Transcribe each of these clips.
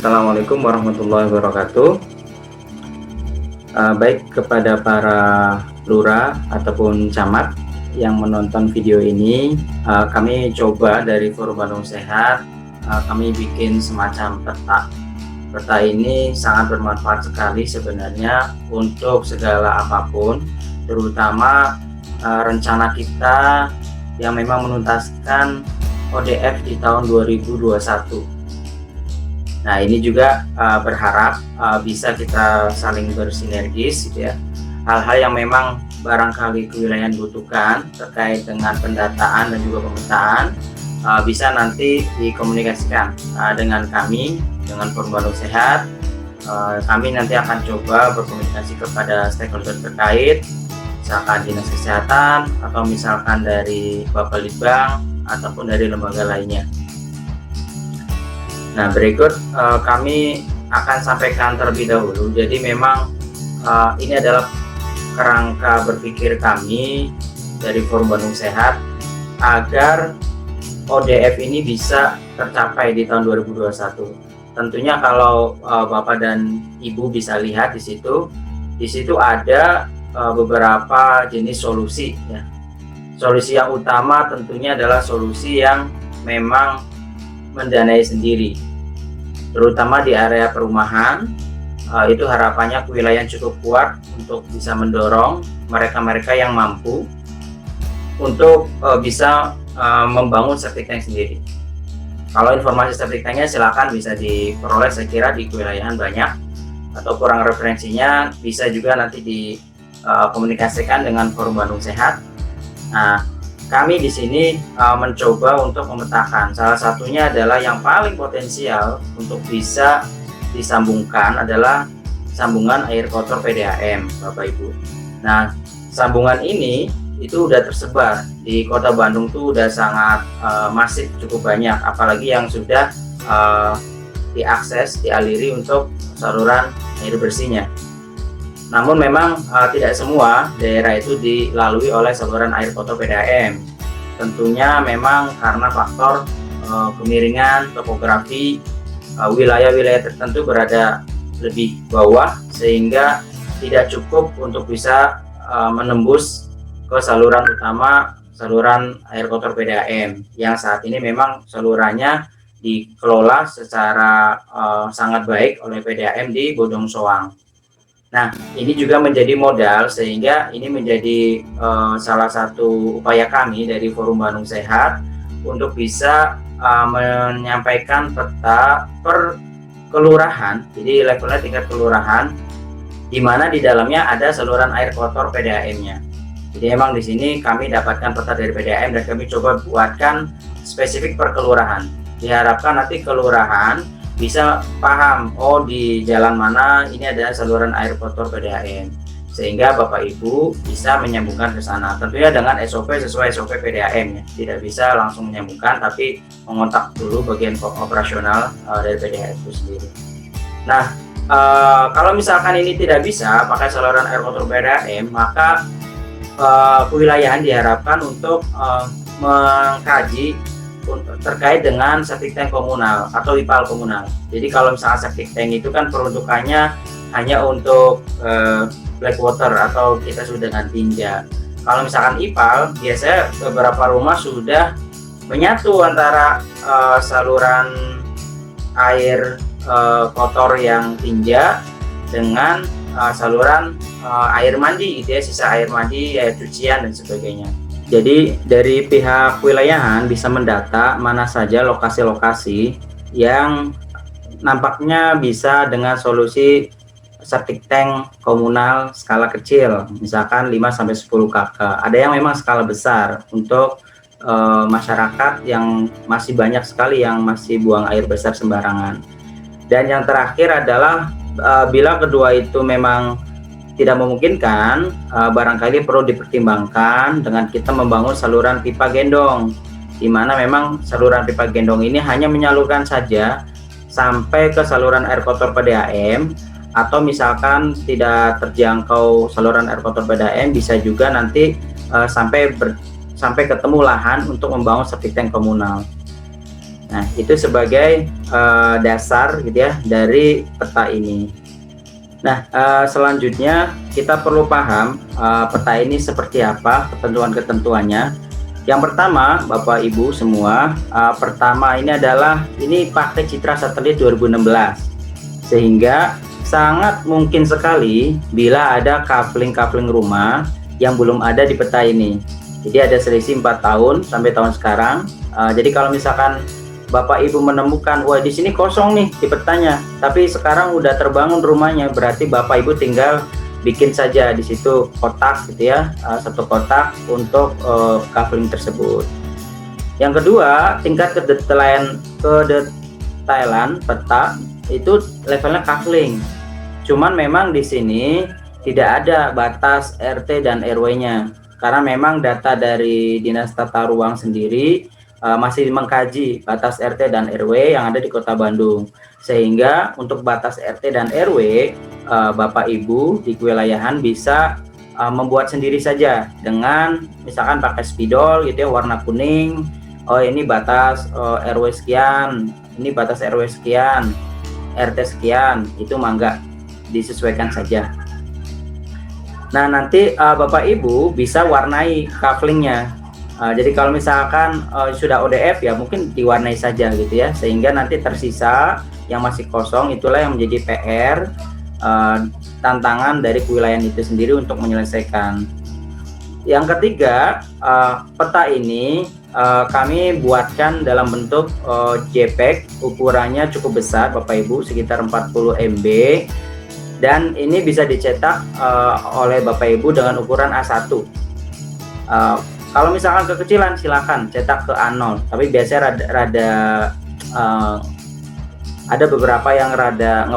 Assalamualaikum warahmatullahi wabarakatuh. Baik kepada para lurah ataupun camat yang menonton video ini, kami coba dari Forum Bandung Sehat, kami bikin semacam peta. Peta ini sangat bermanfaat sekali sebenarnya untuk segala apapun, terutama rencana kita yang memang menuntaskan ODF di tahun 2021. Nah, ini juga berharap bisa kita saling bersinergis gitu ya. Hal-hal yang memang barangkali kewilayahan butuhkan terkait dengan pendataan dan juga pemetaan bisa nanti dikomunikasikan dengan kami, dengan Forum Bandung Sehat. Kami nanti akan coba berkomunikasi kepada stakeholder terkait, misalkan Dinas Kesehatan atau misalkan dari Bapak Litbang ataupun dari lembaga lainnya. Nah, berikut kami akan sampaikan terlebih dahulu. Jadi memang ini adalah kerangka berpikir kami dari Forum Bandung Sehat agar ODF ini bisa tercapai di tahun 2021. Tentunya kalau Bapak dan Ibu bisa lihat di situ ada beberapa jenis solusi ya. Solusi yang utama tentunya adalah solusi yang memang mendanai sendiri, terutama di area perumahan. Itu harapannya kewilayahan cukup kuat untuk bisa mendorong mereka-mereka yang mampu untuk bisa membangun septic tank sendiri. Kalau informasi septic tanknya silakan bisa diperoleh, saya kira di kewilayahan banyak, atau kurang referensinya bisa juga nanti dikomunikasikan dengan Forum Bandung Sehat. Nah, kami di sini mencoba untuk memetakan, salah satunya adalah yang paling potensial untuk bisa disambungkan adalah sambungan air kotor PDAM, Bapak Ibu. Nah, sambungan ini itu udah tersebar di Kota Bandung tuh udah sangat masif, cukup banyak, apalagi yang sudah diakses, dialiri untuk saluran air bersihnya. Namun memang tidak semua daerah itu dilalui oleh saluran air kotor PDAM. Tentunya memang karena faktor kemiringan topografi, wilayah-wilayah tertentu berada lebih bawah sehingga tidak cukup untuk bisa menembus ke saluran utama, saluran air kotor PDAM yang saat ini memang salurannya dikelola secara sangat baik oleh PDAM di Bodong Soang. Nah, ini juga menjadi modal sehingga ini menjadi salah satu upaya kami dari Forum Bandung Sehat untuk bisa menyampaikan peta per kelurahan, jadi levelnya tingkat kelurahan, di mana di dalamnya ada saluran air kotor PDAM-nya. Jadi emang di sini kami dapatkan peta dari PDAM dan kami coba buatkan spesifik per kelurahan. Diharapkan nanti kelurahan bisa paham, oh di jalan mana ini ada saluran air kotor PDAM, sehingga Bapak Ibu bisa menyambungkan ke sana. Tentunya dengan SOP sesuai SOP PDAM ya, tidak bisa langsung menyambungkan, tapi mengontak dulu bagian operasional dari PDAM itu sendiri. Nah, kalau misalkan ini tidak bisa pakai saluran air kotor PDAM, maka kewilayahan diharapkan untuk mengkaji terkait dengan septic tank komunal atau IPAL komunal. Jadi kalau misalnya septic tank itu kan peruntukannya hanya untuk black water atau kita sudah dengan tinja. Kalau misalkan IPAL, biasanya beberapa rumah sudah menyatu antara saluran air kotor yang tinja dengan saluran air mandi, gitu ya, sisa air mandi, air cucian dan sebagainya. Jadi dari pihak kewilayahan bisa mendata mana saja lokasi-lokasi yang nampaknya bisa dengan solusi septic tank komunal skala kecil, misalkan 5-10 kk. Ada yang memang skala besar untuk masyarakat yang masih banyak sekali yang masih buang air besar sembarangan. Dan yang terakhir adalah bila kedua itu memang tidak memungkinkan, barangkali perlu dipertimbangkan dengan kita membangun saluran pipa gendong, di mana memang saluran pipa gendong ini hanya menyalurkan saja sampai ke saluran air kotor PDAM, atau misalkan tidak terjangkau saluran air kotor PDAM, bisa juga nanti sampai ketemu lahan untuk membangun septic tank komunal. Nah, itu sebagai dasar gitu ya dari peta ini. Nah, selanjutnya kita perlu paham peta ini seperti apa, ketentuan-ketentuannya. Yang pertama, Bapak Ibu semua, pertama ini adalah ini pakai citra satelit 2016, sehingga sangat mungkin sekali bila ada coupling rumah yang belum ada di peta ini. Jadi ada selisih 4 tahun sampai tahun sekarang. Jadi kalau misalkan Bapak Ibu menemukan, wah di sini kosong nih di petanya, tapi sekarang udah terbangun rumahnya, berarti Bapak Ibu tinggal bikin saja di situ kotak gitu ya, satu kotak untuk coupling tersebut. Yang kedua, tingkat kedetailan peta itu levelnya coupling. Cuman memang di sini tidak ada batas RT dan RW-nya, karena memang data dari Dinas Tata Ruang sendiri masih mengkaji batas RT dan RW yang ada di Kota Bandung, sehingga untuk batas RT dan RW Bapak Ibu di kewilayahan bisa membuat sendiri saja dengan misalkan pakai spidol gitu ya, warna kuning. Oh ini batas RW sekian, ini batas RW sekian, RT sekian, itu mangga disesuaikan saja. Nah nanti Bapak Ibu bisa warnai couplingnya. Jadi kalau misalkan sudah ODF ya mungkin diwarnai saja gitu ya, sehingga nanti tersisa yang masih kosong itulah yang menjadi PR tantangan dari kewilayahan itu sendiri untuk menyelesaikan. Yang ketiga, peta ini kami buatkan dalam bentuk JPEG, ukurannya cukup besar Bapak Ibu, sekitar 40 MB, dan ini bisa dicetak oleh Bapak Ibu dengan ukuran A1. Kalau misalkan kekecilan silakan cetak ke A0, tapi biasanya rada ada beberapa yang rada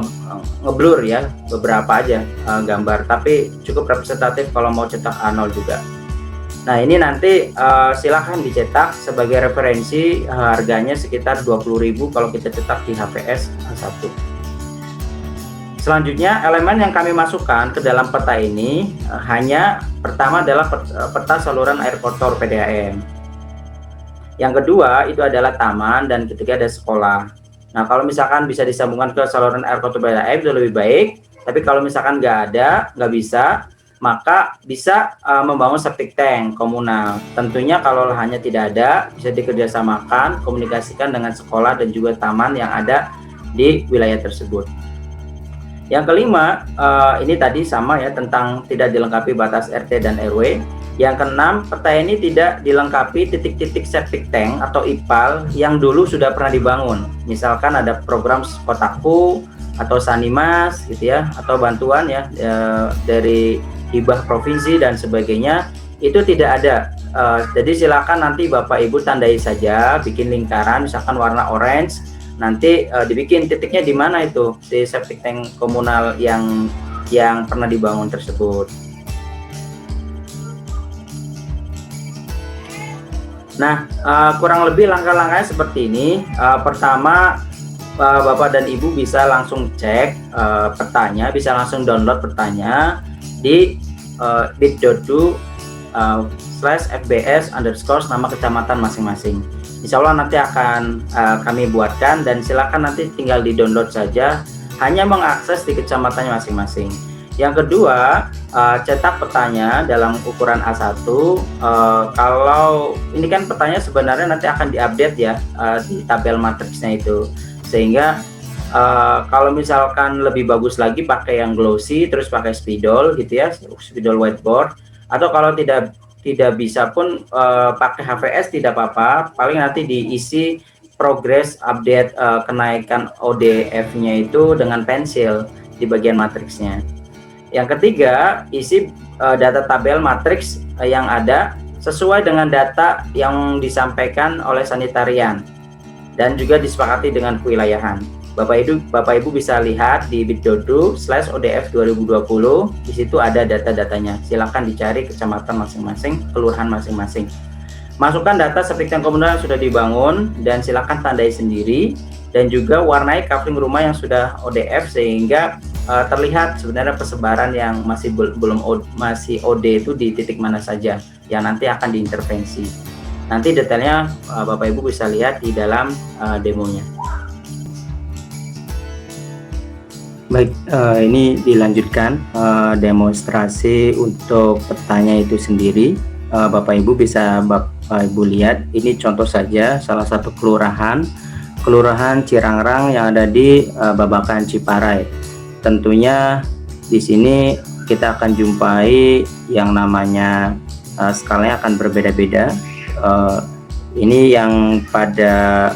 ngeblur ya, beberapa aja gambar, tapi cukup representatif kalau mau cetak A0 juga. Nah ini nanti silakan dicetak sebagai referensi, harganya sekitar 20.000 kalau kita cetak di HPS A1. Selanjutnya elemen yang kami masukkan ke dalam peta ini hanya pertama adalah peta saluran air kotor PDAM. Yang kedua itu adalah taman, dan ketiga ada sekolah. Nah kalau misalkan bisa disambungkan ke saluran air kotor PDAM itu lebih baik, tapi kalau misalkan nggak bisa, maka bisa membangun septic tank komunal. Tentunya kalau lahannya tidak ada, bisa dikerjasamakan, komunikasikan dengan sekolah dan juga taman yang ada di wilayah tersebut. Yang kelima, ini tadi sama ya, tentang tidak dilengkapi batas RT dan RW. Yang keenam, peta ini tidak dilengkapi titik-titik septic tank atau IPAL yang dulu sudah pernah dibangun. Misalkan ada program Kotaku atau Sanimas gitu ya, atau bantuan ya dari hibah provinsi dan sebagainya, itu tidak ada. Jadi silakan nanti Bapak Ibu tandai saja, bikin lingkaran misalkan warna orange. Nanti dibikin titiknya di mana itu di septic tank komunal yang pernah dibangun tersebut. Nah kurang lebih langkah-langkahnya seperti ini. Pertama, Bapak dan Ibu bisa langsung cek petanya, bisa langsung download petanya di bit.do/fbs_ nama kecamatan masing-masing. Insya Allah nanti akan kami buatkan, dan silakan nanti tinggal di download saja, hanya mengakses di kecamatannya masing-masing. Yang kedua, cetak petanya dalam ukuran A1. Kalau ini kan petanya sebenarnya nanti akan diupdate ya di tabel matriksnya itu, sehingga kalau misalkan lebih bagus lagi pakai yang glossy, terus pakai spidol gitu ya, spidol whiteboard, atau kalau tidak bisa pun pakai HVS tidak apa-apa, paling nanti diisi progress update kenaikan ODF-nya itu dengan pensil di bagian matriksnya. Yang ketiga, isi data tabel matriks yang ada sesuai dengan data yang disampaikan oleh sanitarian dan juga disepakati dengan kewilayahan. Bapak Ibu bisa lihat di bit.do/ODF 2020, di situ ada data-datanya. Silakan dicari kecamatan masing-masing, kelurahan masing-masing. Masukkan data septic tank komunal yang sudah dibangun dan silakan tandai sendiri, dan juga warnai coupling rumah yang sudah ODF sehingga terlihat sebenarnya persebaran yang masih OD itu di titik mana saja yang nanti akan diintervensi. Nanti detailnya Bapak Ibu bisa lihat di dalam demonya. Baik, ini dilanjutkan demonstrasi untuk petanya itu sendiri. Bapak Ibu bisa Bapak Ibu lihat, ini contoh saja salah satu kelurahan Cirangrang yang ada di Babakan Ciparai. Tentunya di sini kita akan jumpai yang namanya skalanya akan berbeda-beda. Ini yang pada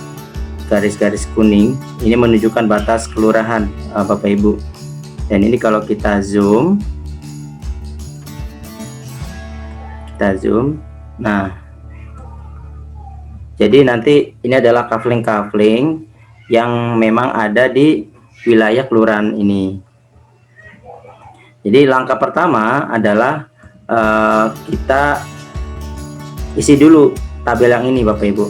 garis-garis kuning ini menunjukkan batas kelurahan Bapak Ibu, dan ini kalau kita zoom, nah jadi nanti ini adalah kafling yang memang ada di wilayah kelurahan ini. Jadi langkah pertama adalah kita isi dulu tabel yang ini Bapak Ibu.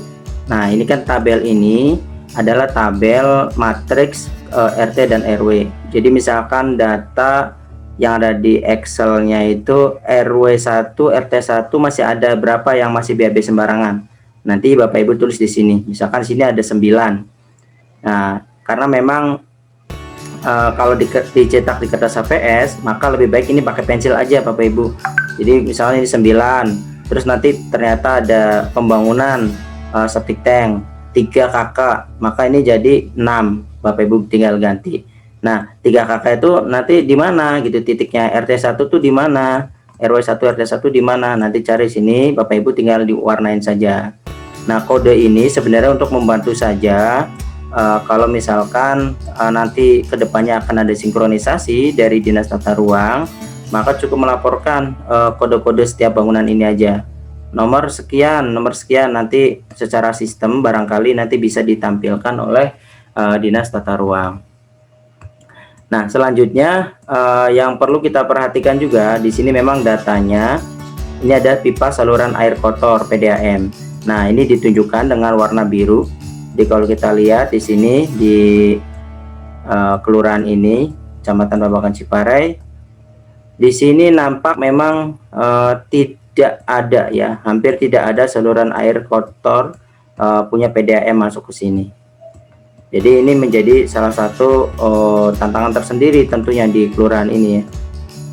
Nah, ini kan tabel ini adalah tabel matriks RT dan RW. Jadi misalkan data yang ada di Excel-nya itu RW 1, RT 1 masih ada berapa yang masih BAB sembarangan. Nanti Bapak Ibu tulis di sini. Misalkan sini ada 9. Nah, karena memang kalau dicetak di kertas HVS, maka lebih baik ini pakai pensil aja Bapak Ibu. Jadi misalnya ini 9. Terus nanti ternyata ada pembangunan septic tank 3 kakak, maka ini jadi 6. Bapak Ibu tinggal ganti. Nah, 3 kakak itu nanti di mana gitu titiknya, RT 1 tuh di mana, RW 1 RT 1 di mana, nanti cari sini, Bapak Ibu tinggal diwarnain saja. Nah, kode ini sebenarnya untuk membantu saja kalau misalkan nanti kedepannya akan ada sinkronisasi dari Dinas Tata Ruang, maka cukup melaporkan kode-kode setiap bangunan ini aja. Nomor sekian nanti secara sistem barangkali nanti bisa ditampilkan oleh Dinas Tata Ruang. Nah, selanjutnya yang perlu kita perhatikan juga di sini memang datanya ini ada pipa saluran air kotor PDAM. Nah, ini ditunjukkan dengan warna biru. Jadi kalau kita lihat di sini di kelurahan ini, Kecamatan Babakan Ciparai, di sini nampak memang tidak ada ya, hampir tidak ada saluran air kotor punya PDAM masuk ke sini. Jadi ini menjadi salah satu tantangan tersendiri tentunya di kelurahan ini ya.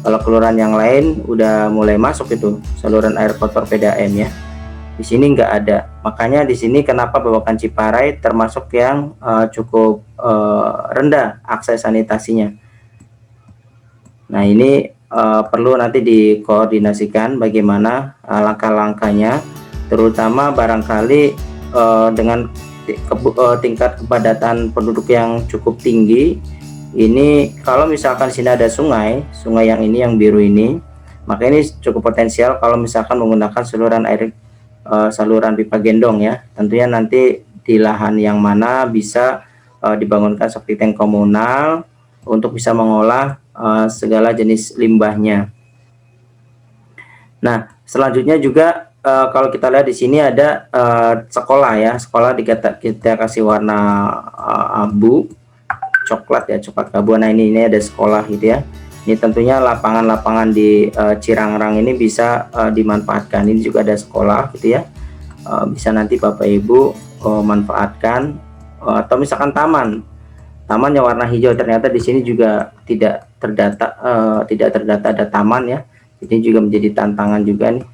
Kalau kelurahan yang lain udah mulai masuk itu saluran air kotor PDAM ya. Di sini nggak ada. Makanya di sini kenapa Babakan Ciparai termasuk yang cukup rendah akses sanitasinya. Nah, ini perlu nanti dikoordinasikan bagaimana langkah-langkahnya, terutama barangkali dengan tingkat kepadatan penduduk yang cukup tinggi. Ini kalau misalkan sini ada sungai yang ini yang biru ini, maka ini cukup potensial kalau misalkan menggunakan saluran pipa gendong ya. Tentunya nanti di lahan yang mana bisa dibangunkan septic tank komunal untuk bisa mengolah segala jenis limbahnya. Nah, selanjutnya juga kalau kita lihat di sini ada sekolah ya. Sekolah kita kasih warna abu, coklat abu. Nah, ini ada sekolah gitu ya. Ini tentunya lapangan-lapangan di Cirangrang ini bisa dimanfaatkan. Ini juga ada sekolah gitu ya. Bisa nanti Bapak Ibu manfaatkan, atau misalkan taman yang warna hijau, ternyata di sini juga tidak terdata ada taman ya. Ini juga menjadi tantangan juga nih.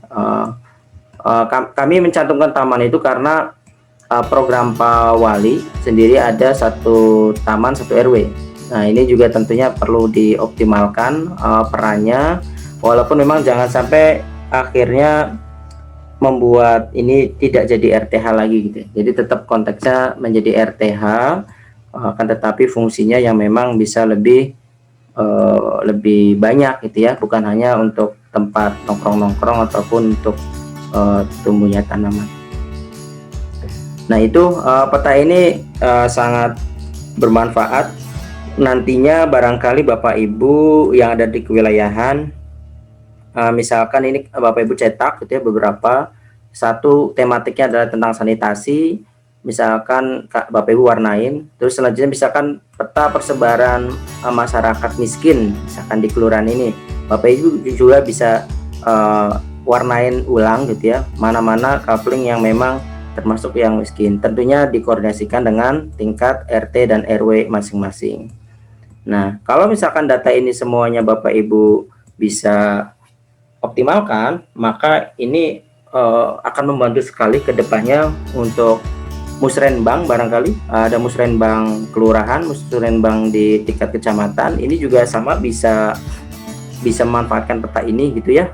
Kami mencantumkan taman itu karena program Pak Wali sendiri ada 1 taman 1 RW. Nah, ini juga tentunya perlu dioptimalkan perannya, walaupun memang jangan sampai akhirnya membuat ini tidak jadi RTH lagi gitu. Jadi tetap konteksnya menjadi RTH, akan tetapi fungsinya yang memang bisa lebih banyak gitu ya, bukan hanya untuk tempat nongkrong ataupun untuk tumbuhnya tanaman. Nah, itu peta ini sangat bermanfaat nantinya barangkali Bapak Ibu yang ada di kewilayahan, misalkan ini Bapak Ibu cetak gitu ya beberapa, satu tematiknya adalah tentang sanitasi, misalkan Bapak Ibu warnain, terus selanjutnya misalkan peta persebaran masyarakat miskin misalkan di kelurahan ini, Bapak Ibu juga bisa warnain ulang gitu ya, mana-mana coupling yang memang termasuk yang miskin. Tentunya dikoordinasikan dengan tingkat RT dan RW masing-masing. Nah, kalau misalkan data ini semuanya Bapak Ibu bisa optimalkan, maka ini akan membantu sekali ke depannya untuk musrenbang. Barangkali ada musrenbang kelurahan, musrenbang di tingkat kecamatan, ini juga sama bisa memanfaatkan peta ini gitu ya.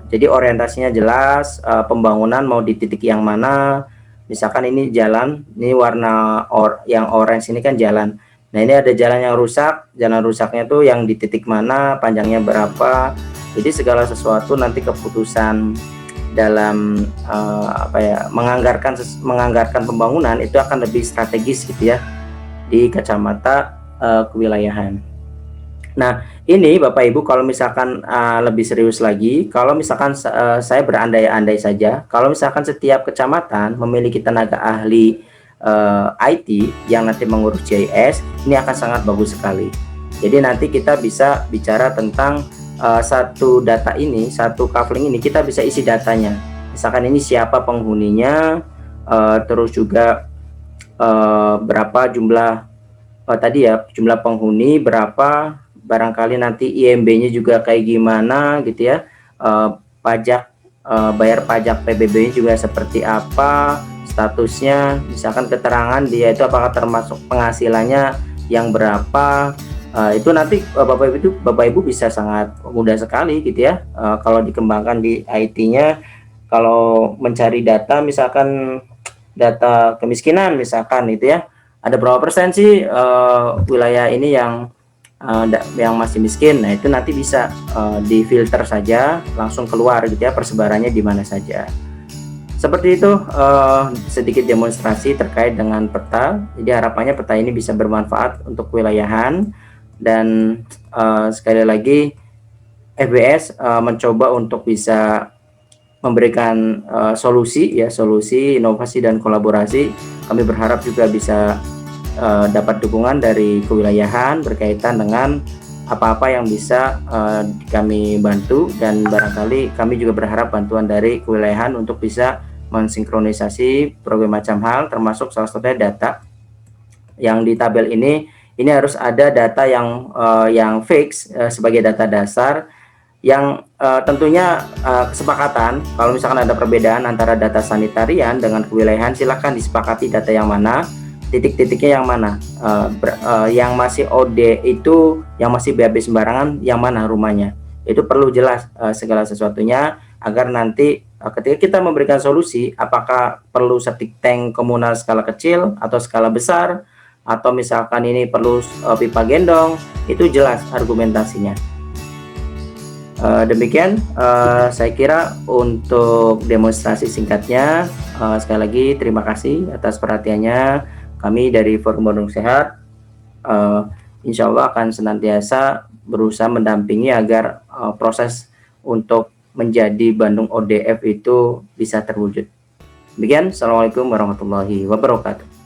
Jadi orientasinya jelas, pembangunan mau di titik yang mana. Misalkan ini jalan, ini warna yang orange ini kan jalan. Nah, ini ada jalan yang rusak, jalan rusaknya tuh yang di titik mana, panjangnya berapa. Jadi segala sesuatu nanti keputusan dalam menganggarkan pembangunan itu akan lebih strategis gitu ya di kacamata kewilayahan. Nah, ini Bapak Ibu kalau misalkan lebih serius lagi, kalau misalkan saya berandai-andai saja, kalau misalkan setiap kecamatan memiliki tenaga ahli IT yang nanti mengurus GIS, ini akan sangat bagus sekali. Jadi nanti kita bisa bicara tentang satu data ini, satu coupling ini, kita bisa isi datanya. Misalkan ini siapa penghuninya, terus juga berapa jumlah tadi ya, jumlah penghuni berapa, barangkali nanti IMB-nya juga kayak gimana gitu ya, pajak bayar pajak PBB-nya juga seperti apa, statusnya, misalkan keterangan dia itu apakah termasuk penghasilannya yang berapa. Itu nanti Bapak Ibu bisa sangat mudah sekali gitu ya, kalau dikembangkan di IT-nya. Kalau mencari data, misalkan data kemiskinan misalkan itu ya, ada berapa persen sih wilayah ini yang masih miskin. Nah, itu nanti bisa difilter saja, langsung keluar gitu ya persebarannya di mana saja. Seperti itu sedikit demonstrasi terkait dengan peta. Jadi harapannya peta ini bisa bermanfaat untuk kewilayahan. Dan sekali lagi FBS mencoba untuk bisa memberikan solusi inovasi dan kolaborasi. Kami berharap juga bisa dapat dukungan dari kewilayahan berkaitan dengan apa-apa yang bisa kami bantu, dan barangkali kami juga berharap bantuan dari kewilayahan untuk bisa mensinkronisasi berbagai macam hal, termasuk salah satunya data yang di tabel ini. Ini harus ada data yang fix sebagai data dasar, yang tentunya kesepakatan. Kalau misalkan ada perbedaan antara data sanitarian dengan kewilayahan, silakan disepakati data yang mana, titik-titiknya yang mana, yang masih OD itu, yang masih BAB sembarangan yang mana rumahnya. Itu perlu jelas segala sesuatunya, agar nanti ketika kita memberikan solusi, apakah perlu septic tank komunal skala kecil atau skala besar, atau misalkan ini perlu pipa gendong, itu jelas argumentasinya. Demikian saya kira untuk demonstrasi singkatnya. Sekali lagi terima kasih atas perhatiannya. Kami dari Forum Bandung Sehat insya Allah akan senantiasa berusaha mendampingi agar proses untuk menjadi Bandung ODF itu bisa terwujud. Demikian, Assalamualaikum warahmatullahi wabarakatuh.